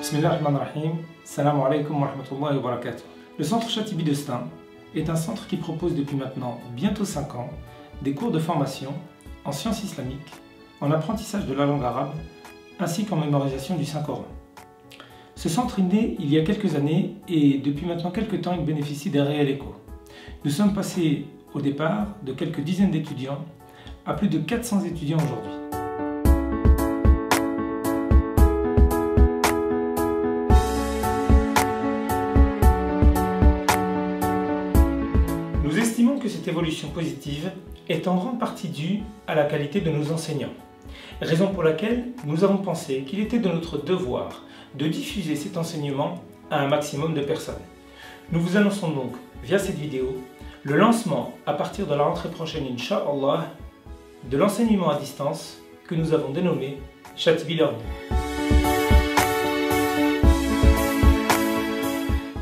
Bismillahirrahmanirrahim. Salam alaikum wa rahmatullahi wa barakatuh. Le centre Chatibi de Stein est un centre qui propose depuis maintenant bientôt 5 ans des cours de formation en sciences islamiques, en apprentissage de la langue arabe, ainsi qu'en mémorisation du Saint-Coran. Ce centre est né il y a quelques années et depuis maintenant quelques temps il bénéficie d'un réel écho. Nous sommes passés au départ de quelques dizaines d'étudiants à plus de 400 étudiants aujourd'hui. Nous estimons que cette évolution positive est en grande partie due à la qualité de nos enseignants, raison pour laquelle nous avons pensé qu'il était de notre devoir de diffuser cet enseignement à un maximum de personnes. Nous vous annonçons donc, via cette vidéo, le lancement à partir de la rentrée prochaine, Inch'Allah, de l'enseignement à distance que nous avons dénommé Chatibi Learning.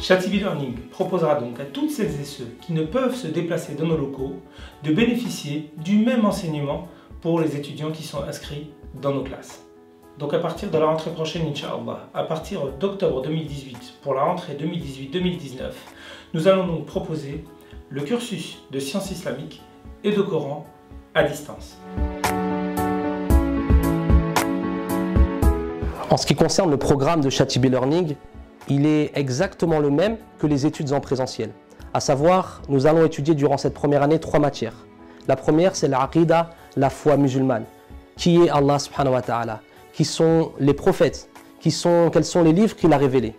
Chatibi Learning proposera donc à toutes celles et ceux qui ne peuvent se déplacer dans nos locaux de bénéficier du même enseignement pour les étudiants qui sont inscrits dans nos classes. Donc à partir de la rentrée prochaine, Inch'Allah, à partir d'octobre 2018, pour la rentrée 2018-2019, nous allons donc proposer le cursus de sciences islamiques et de Coran à distance. En ce qui concerne le programme de Chatibi Learning, il est exactement le même que les études en présentiel. À savoir, nous allons étudier durant cette première année 3 matières. La première, c'est l'Aqida, la foi musulmane. Qui est Allah subhanahu wa ta'ala? Qui sont les prophètes? Quels sont les livres qu'il a révélés?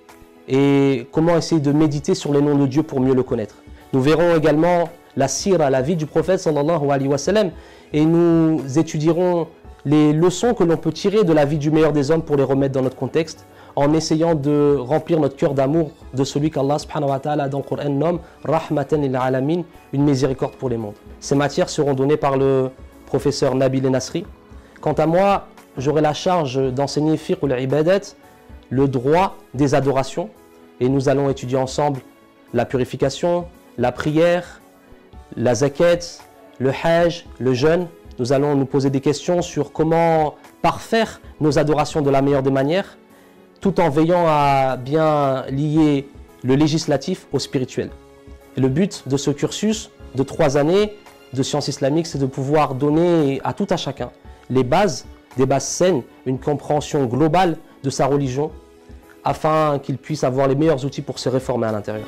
Et comment essayer de méditer sur les noms de Dieu pour mieux le connaître. Nous verrons également la sira, la vie du prophète sallallahu alayhi wa sallam, et nous étudierons les leçons que l'on peut tirer de la vie du meilleur des hommes pour les remettre dans notre contexte, en essayant de remplir notre cœur d'amour de celui qu'Allah subhanahu wa ta'ala dans le Coran nomme Rahmatan lil alamin, une miséricorde pour les mondes. Ces matières seront données par le professeur Nabil Nasri. Quant à moi, j'aurai la charge d'enseigner fiqh al-ibadat, le droit des adorations, et nous allons étudier ensemble la purification, la prière, la zakat, le hajj, le jeûne. Nous allons nous poser des questions sur comment parfaire nos adorations de la meilleure des manières, tout en veillant à bien lier le législatif au spirituel. Et le but de ce cursus de 3 années de sciences islamiques, c'est de pouvoir donner à tout à chacun les bases, des bases saines, une compréhension globale de sa religion, afin qu'il puisse avoir les meilleurs outils pour se réformer à l'intérieur.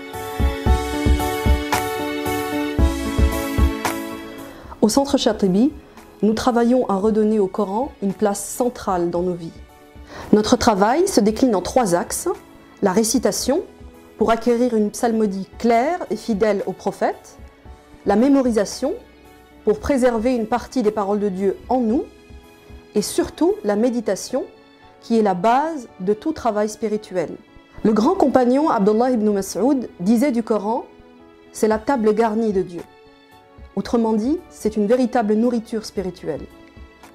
Au centre Chatibi, nous travaillons à redonner au Coran une place centrale dans nos vies. Notre travail se décline en 3 axes. La récitation, pour acquérir une psalmodie claire et fidèle au prophète. La mémorisation, pour préserver une partie des paroles de Dieu en nous. Et surtout, la méditation, qui est la base de tout travail spirituel. Le grand compagnon Abdullah ibn Mas'ud disait du Coran, c'est la table garnie de Dieu. Autrement dit, c'est une véritable nourriture spirituelle.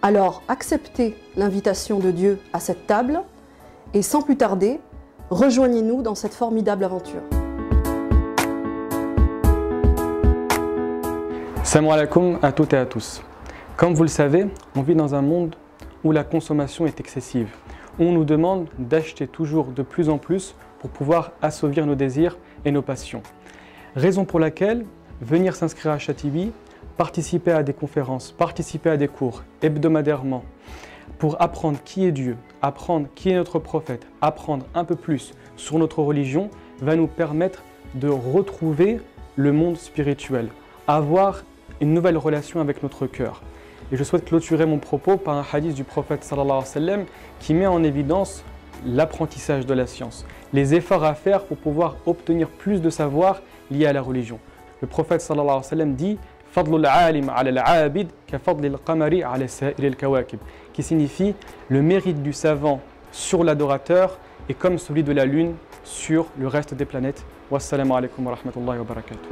Alors, acceptez l'invitation de Dieu à cette table et sans plus tarder, rejoignez-nous dans cette formidable aventure. Salam alaikum à toutes et à tous. Comme vous le savez, on vit dans un monde où la consommation est excessive. On nous demande d'acheter toujours de plus en plus pour pouvoir assouvir nos désirs et nos passions. Raison pour laquelle venir s'inscrire à Chatibi, participer à des conférences, participer à des cours hebdomadairement pour apprendre qui est Dieu, apprendre qui est notre prophète, apprendre un peu plus sur notre religion va nous permettre de retrouver le monde spirituel, avoir une nouvelle relation avec notre cœur. Et je souhaite clôturer mon propos par un hadith du prophète sallallahu alayhi wa sallam qui met en évidence l'apprentissage de la science, les efforts à faire pour pouvoir obtenir plus de savoir liés à la religion. Le prophète sallallahu alayhi wa sallam dit « Fadlul alim ala al-abid ka fadlil qamari ala sa'ir al-kawakib » qui signifie le mérite du savant sur l'adorateur est comme celui de la lune sur le reste des planètes. Wassalamu alaikum wa rahmatullahi wa barakatuh.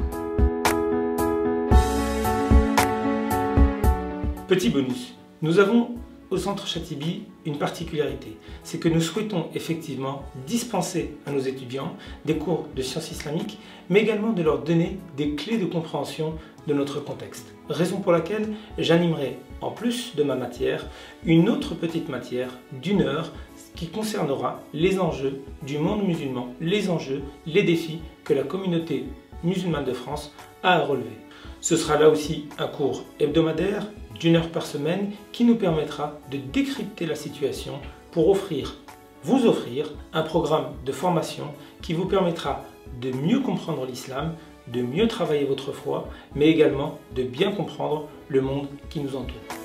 Petit bonus, nous avons au centre Chatibi une particularité, c'est que nous souhaitons effectivement dispenser à nos étudiants des cours de sciences islamiques, mais également de leur donner des clés de compréhension de notre contexte. Raison pour laquelle j'animerai, en plus de ma matière, une autre petite matière d'1 heure qui concernera les enjeux du monde musulman, les enjeux, les défis que la communauté musulmane de France a à relever. Ce sera là aussi un cours hebdomadaire d'1 heure par semaine qui nous permettra de décrypter la situation pour vous offrir un programme de formation qui vous permettra de mieux comprendre l'islam, de mieux travailler votre foi, mais également de bien comprendre le monde qui nous entoure.